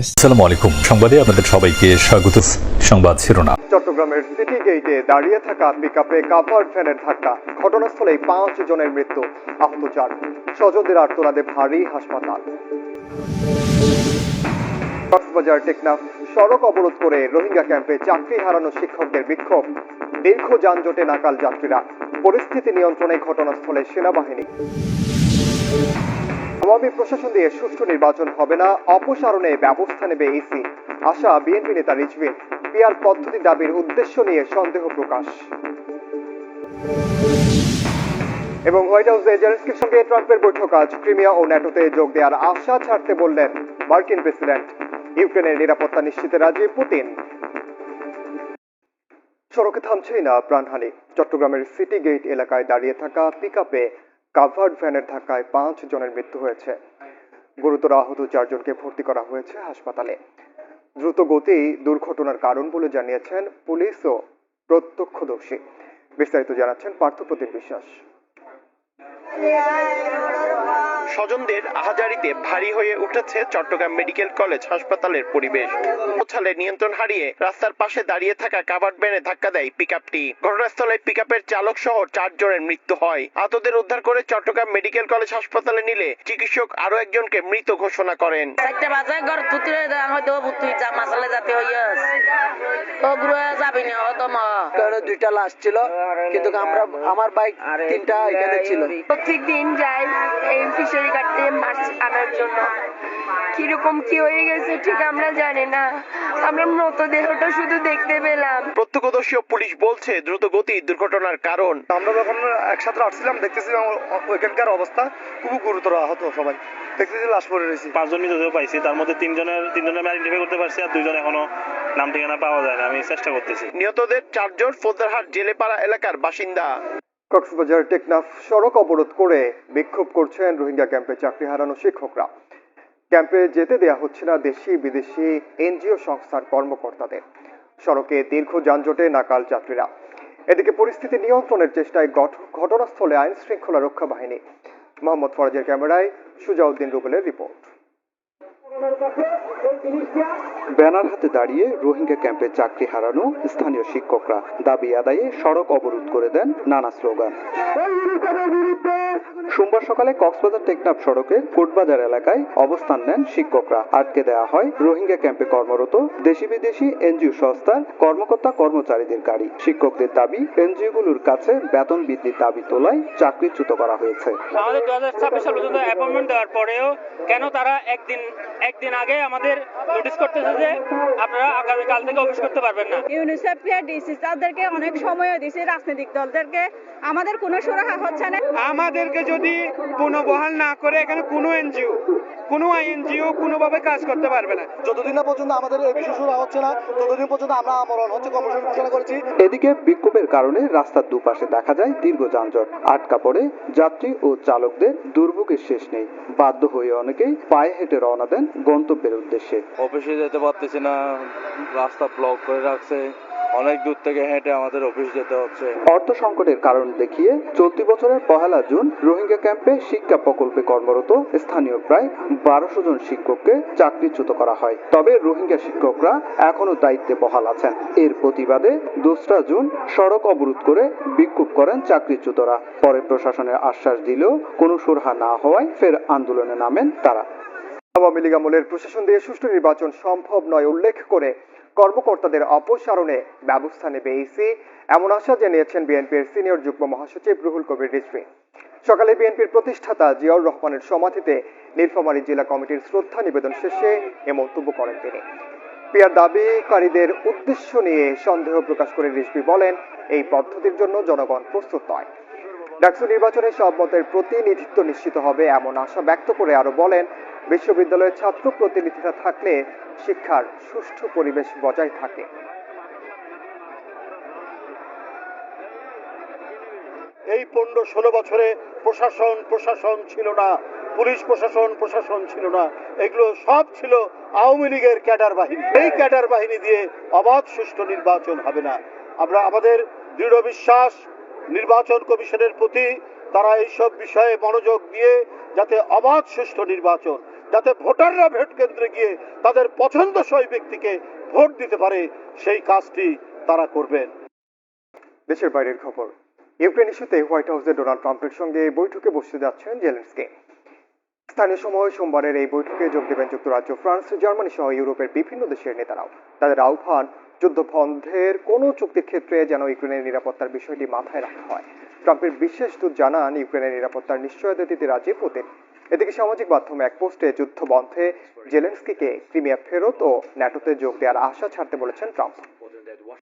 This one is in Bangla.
আসসালামু আলাইকুম। সংবাদে আপনাদের সবাইকে স্বাগত। সংবাদ শিরোনাম। চট্টগ্রামের সিটি গেইটে দাঁড়িয়ে থাকা পিকআপে কাভার্ড ভ্যানের ধাক্কা, ঘটনাস্থলেই 5 জনের মৃত্যু, আহত 4। স্বজনদের আর্তনাদে ভারী হাসপাতাল। কক্সবাজার টেকনাফ সড়ক অবরোধ করে রোহিঙ্গা ক্যাম্পে চাকরি হারানো শিক্ষকদের বিক্ষোভ, দীর্ঘ যানজটে নাকাল যাত্রীরা, পরিস্থিতি নিয়ন্ত্রণে ঘটনাস্থলে সেনাবাহিনী। আওয়ামী প্রশাসন দিয়ে সুষ্ঠু নির্বাচন হবে না, অপসারণে ব্যবস্থা নেবে ইসি, আশা বিএনপি নেতা রিজভীর। পিআর পদ্ধতি দাবির উদ্দেশ্য নিয়ে সন্দেহ প্রকাশ। এবং হোয়াইট হাউসে জেলেনস্কির সঙ্গে ট্রাম্পের বৈঠক আজ। ক্রিমিয়া ও ন্যাটোতে যোগ দেওয়ার আশা ছাড়তে বললেন মার্কিন প্রেসিডেন্ট। ইউক্রেনের নিরাপত্তা নিশ্চিতে রাজি পুতিন। সড়কে থামছেই না প্রাণহানি। চট্টগ্রামের সিটি গেইট এলাকায় দাঁড়িয়ে থাকা পিকআপে কাভার্ড ভ্যানের ধাক্কায় 5 জনের মৃত্যু হয়েছে। গুরুতর আহত 4 জনকে ভর্তি করা হয়েছে হাসপাতালে। দ্রুত গতি দুর্ঘটনার কারণ বলে জানিয়েছেন পুলিশ ও প্রত্যক্ষদর্শী। বিস্তারিত জানাচ্ছেন পার্থপ্রতিম বিশ্বাস। স্বজনদের আহাজারিতে ভারী হয়ে উঠেছে চট্টগ্রাম মেডিকেল কলেজ হাসপাতালের পরিবেশ। পৌঁছালে নিয়ন্ত্রণ হারিয়ে রাস্তার পাশে দাঁড়িয়ে থাকা কাভার্ড ভ্যানে ধাক্কা দেয় পিকআপটি। ঘটনাস্থলে পিকআপের চালক সহ 4 জনের মৃত্যু হয়। আহতদের উদ্ধার করে চট্টগ্রাম মেডিকেল কলেজ হাসপাতালে নিলে চিকিৎসক আরো একজনকে মৃত ঘোষণা করেন। দুইটা লাশ ছিল, কিন্তু আমার বাইক 3টা এখানে ছিল। প্রত্যেকদিন যাই এই ফিশারি কাটতে মাছ আনার জন্য। কিরকম কি হয়ে গেছে ঠিক আমরা জানি না, আমরা মৃতদেহটা শুধু দেখতে পেলাম। প্রত্যক্ষদর্শী ও পুলিশ বলছে দ্রুত গতি দুর্ঘটনার কারণ। আমরা যখন একসাথে আসছিলাম দেখতেছিলাম ওইখানকার অবস্থা খুব গুরুতর, আহত সবাই দেখতেছি লাশ পড়ে রয়েছে। 5 জন মৃতদেহ পাইছি, তার মধ্যে 3 জনের আমি আইডেন্টিফাই করতে পারছি, আর 2 জন এখনো নাম ঠিকানা পাওয়া যায় না। আমি চেষ্টা করতেছি। নিহতদের 4 জন ফৌজদারহাট জেলেপাড়া এলাকার বাসিন্দা। কক্সবাজার টেকনাফ সড়ক অবরোধ করে বিক্ষোভ করছেন রোহিঙ্গা ক্যাম্পে চাকরি হারানো শিক্ষকরা। ক্যাম্পে যেতে দেয়া হচ্ছে না দেশি বিদেশি এনজিও সংস্থার কর্মকর্তাদের। সড়কে দীর্ঘ যানজটে নাকাল যাত্রীরা। এদিকে পরিস্থিতি নিয়ন্ত্রণের চেষ্টায় ঘটনাস্থলে আইন শৃঙ্খলা রক্ষা বাহিনী। মোহাম্মদ ফরাজের ক্যামেরায় সুজাউদ্দিন রুবেলের রিপোর্ট। ব্যানার হাতে দাঁড়িয়ে রোহিঙ্গা ক্যাম্পে চাকরি হারানো স্থানীয় শিক্ষকরা দাবি আদায়ে সড়ক অবরোধ করে দেন নানা স্লোগান। সোমবার সকালে কক্সবাজার টেকনাফ সড়কের কোটবাজার এলাকায় অবস্থান নেন শিক্ষকরা। আটকে দেওয়া হয় রোহিঙ্গা ক্যাম্পে কর্মরত দেশি বিদেশি এনজিও সংস্থার কর্মকর্তা কর্মচারীদের গাড়ি। শিক্ষকদের দাবি, এনজিওগুলোর কাছে বেতন বৃদ্ধির দাবি তোলায় চাকরিচ্যুত করা হয়েছে। আমাদের 2026 সাল পর্যন্ত অ্যাপয়েন্টমেন্ট দেওয়ার পরেও কেন তারা একদিন আগে আমাদের নোটিশ করতেছে যে আপনারা আগামীকাল থেকে অফিস করতে পারবেন না। ইউনিসেফ ডিসি তাদেরকে অনেক সময় দিয়েছে, রাজনৈতিক দলদেরকে আমাদের কোনো সুরাহা হচ্ছে না। আমাদেরকে যদি পুনর্বহাল না করে এখানে কোনো এনজিও কোনোভাবে কাজ করতে পারবে না। যতদিন না পর্যন্ত আমাদের এই বিষয় শুরু হচ্ছে না, ততদিন পর্যন্ত আমরা আমরণ হচ্ছে কর্মসূচি ঘোষণা করেছি। এদিকে বিক্ষোভের কারণে রাস্তার দুপাশে দেখা যায় দীর্ঘ যানজট। আটকা পড়ে যাত্রী ও চালকদের। দুর্ভোগের শেষ নেই। বাধ্য হয়ে অনেকেই পায়ে হেঁটে রওনা দেন গন্তব্যের উদ্দেশ্যে। অফিসে যেতে পারতেছি না, রাস্তা ব্লক করে রাখছে, অনেক দূর থেকে হেঁটে আমাদের অফিস যেতে হচ্ছে। অর্থ সংকটের কারণ দেখিয়ে চলতি বছরের 1 জুন রোহিঙ্গা ক্যাম্পে শিক্ষা প্রকল্পে কর্মরত স্থানীয় প্রায় 1200 জন শিক্ষককে চাকরিচ্যুত করা হয়। তবে রোহিঙ্গা শিক্ষকরা এখনো দায়িত্বে বহাল আছেন। এর প্রতিবাদে 2 জুন সড়ক অবরোধ করে বিক্ষোভ করেন চাকরিচ্যুতরা। পরে প্রশাসনের আশ্বাস দিলেও কোনো সুরাহা না হওয়ায় ফের আন্দোলনে নামেন তারা। আওয়ামী লীগ আমলের প্রশাসন দিয়ে সুষ্ঠু নির্বাচন সম্ভব নয় উল্লেখ করে কর্মকর্তাদের অপসারণে ব্যবস্থা নেবে ইসি, এমন আশা জানিয়েছেন বিএনপির সিনিয়র যুগ্ম মহাসচিব রুহুল কবির রিজভী। সকালে বিএনপির প্রতিষ্ঠাতা জিয়াউর রহমানের সমাধিতে নীলফামারী জেলা কমিটির শ্রদ্ধা নিবেদন শেষে এ মন্তব্য করেন তিনি। পিআর দাবিকারীদের উদ্দেশ্য নিয়ে সন্দেহ প্রকাশ করে রিজভী বলেন, এই পদ্ধতির জন্য জনগণ প্রস্তুত নয়। ডাকসু নির্বাচনে সব মতের প্রতিনিধিত্ব নিশ্চিত হবে এমন আশা ব্যক্ত করে আরো বলেন, বিশ্ববিদ্যালয়ের ছাত্র প্রতিনিধিরা থাকলে শিক্ষার সুষ্ঠু পরিবেশ বজায় থাকে। এই 15-16 বছরে প্রশাসন ছিল না, পুলিশ প্রশাসন ছিল না, এগুলো সব ছিল আওয়ামী লীগের ক্যাডার বাহিনী। এই ক্যাডার বাহিনী দিয়ে অবাধ সুষ্ঠু নির্বাচন হবে না। আমরা আমাদের দৃঢ় বিশ্বাস নির্বাচন কমিশনের প্রতি, তারা এইসব বিষয়ে মনোযোগ দিয়ে যাতে অবাধ সুষ্ঠু নির্বাচন যাতে ভোটাররা ভোট কেন্দ্রে গিয়ে তাদের পছন্দসই ব্যক্তিকে ভোট দিতে পারে সেই কাজটি তারা করবেন। দেশের বাইরের খবর, ইউক্রেন ইস্যুতে হোয়াইট হাউসে ডোনাল্ড ট্রাম্পের সঙ্গে বৈঠকে বসতে যাচ্ছেন জেলেনস্কি। স্থানীয় সময় সোমবারের এই বৈঠকে যোগ দেবেন যুক্তরাজ্য, ফ্রান্স, জার্মানি সহ ইউরোপের বিভিন্ন দেশের নেতারাও। তাদের আহ্বান, যুদ্ধ বন্ধের কোনো চুক্তির ক্ষেত্রে যেন ইউক্রেনের নিরাপত্তার বিষয়টি মাথায় রাখা হয়। ট্রাম্পের বিশেষ দূত জানান, ইউক্রেনের নিরাপত্তার নিশ্চয়তা দিতে রাজি পুতিন। এদিকে সামাজিক মাধ্যমে এক পোস্টে যুদ্ধ বন্ধে জেলেনস্কিকে ক্রিমিয়া ফেরত ও ন্যাটোতে যোগ দেওয়ার আশা ছাড়তে বলেছেন ট্রাম্প।